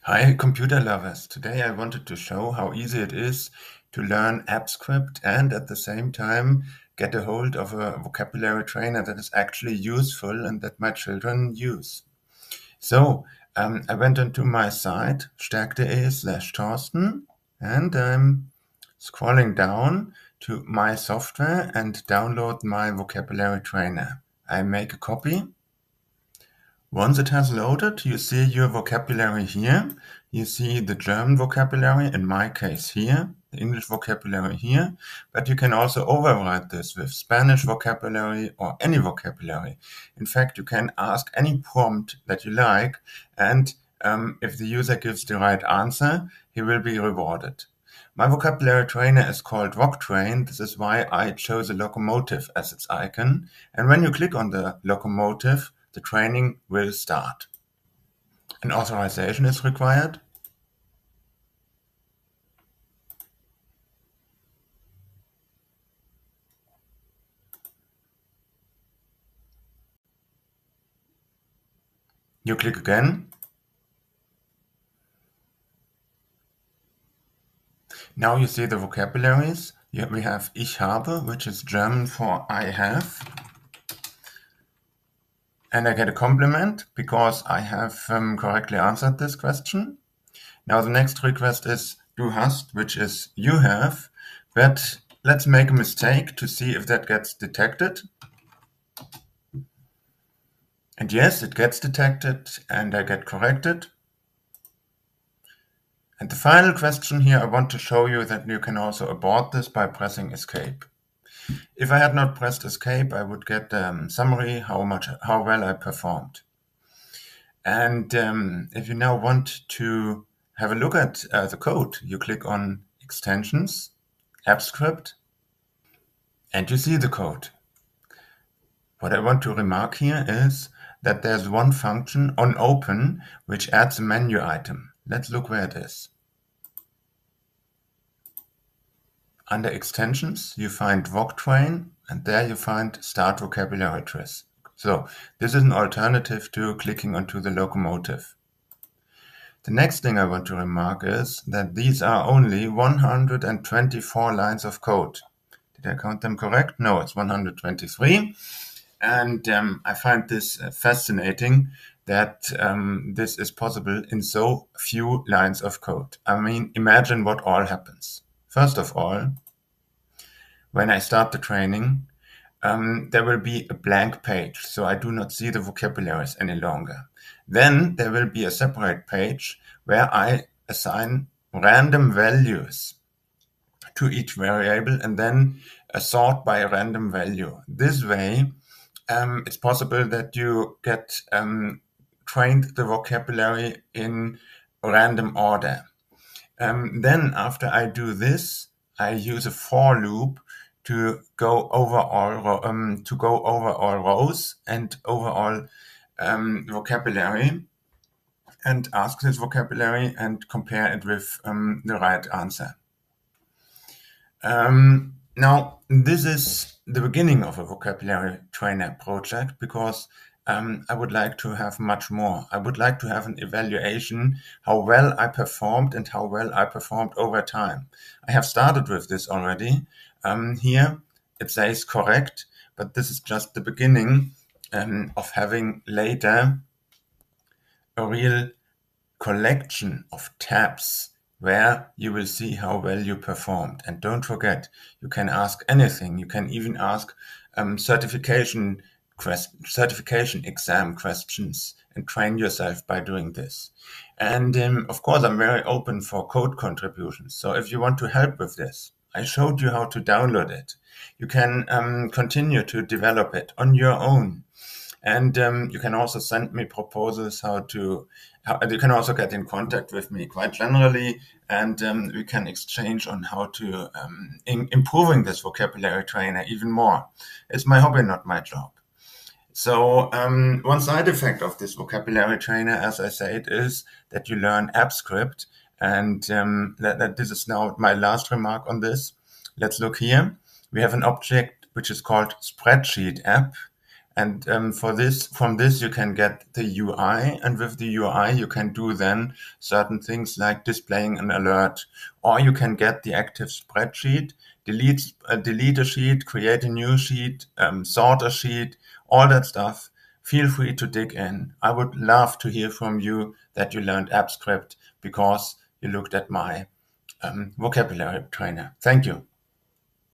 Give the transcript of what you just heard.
Hi, computer lovers. Today I wanted to show how easy it is to learn AppScript and at the same time get a hold of a vocabulary trainer that is actually useful and that my children use. So I went onto my site stärk.de/Thorsten and I'm scrolling down to my software and download my vocabulary trainer. I make a copy. Once it has loaded, you see your vocabulary here. You see the German vocabulary, in my case here, the English vocabulary here, but you can also override this with Spanish vocabulary or any vocabulary. In fact, you can ask any prompt that you like, and if the user gives the right answer, he will be rewarded. My vocabulary trainer is called VocTrain. This is why I chose a locomotive as its icon. And when you click on the locomotive, the training will start. An authorization is required. You click again. Now you see the vocabularies. Here we have Ich habe, which is German for I have. And I get a compliment because I have correctly answered this question. Now the next request is Du hast, which is you have. But let's make a mistake to see if that gets detected. And yes, it gets detected and I get corrected. And the final question here, I want to show you that you can also abort this by pressing escape. If I had not pressed escape, I would get summary how well I performed. And if you now want to have a look at the code, you click on Extensions, AppScript, and you see the code. What I want to remark here is that there's one function on open which adds a menu item. Let's look where it is. Under Extensions, you find VocTrain, and there you find Start Vocabulary Trace. So this is an alternative to clicking onto the locomotive. The next thing I want to remark is that these are only 124 lines of code. Did I count them correct? No, it's 123. And I find this fascinating that this is possible in so few lines of code. I mean, imagine what all happens. First of all, when I start the training, there will be a blank page, so I do not see the vocabularies any longer. Then there will be a separate page where I assign random values to each variable and then sort by a random value. This way, it's possible that you get trained the vocabulary in random order. Then after I do this, I use a for loop to go over all rows and over all vocabulary and ask this vocabulary and compare it with the right answer. Now, this is the beginning of a vocabulary trainer project because I would like to have much more. I would like to have an evaluation how well I performed and how well I performed over time. I have started with this already. Here it says correct, but this is just the beginning of having later a real collection of tabs where you will see how well you performed. And don't forget, you can ask anything. You can even ask certification exam questions and train yourself by doing this. And of course, I'm very open for code contributions. So if you want to help with this, I showed you how to download it. You can continue to develop it on your own. And you can also send me proposals you can also get in contact with me quite generally, and we can exchange on how to improving this vocabulary trainer even more. It's my hobby, not my job. So one side effect of this vocabulary trainer, as I said, is that you learn AppScript, and this is now my last remark on this. Let's look here. We have an object which is called Spreadsheet App. And from this, you can get the UI, and with the UI, you can do then certain things like displaying an alert, or you can get the active spreadsheet, delete a sheet, create a new sheet, sort a sheet, all that stuff. Feel free to dig in. I would love to hear from you that you learned AppScript because you looked at my vocabulary trainer. Thank you.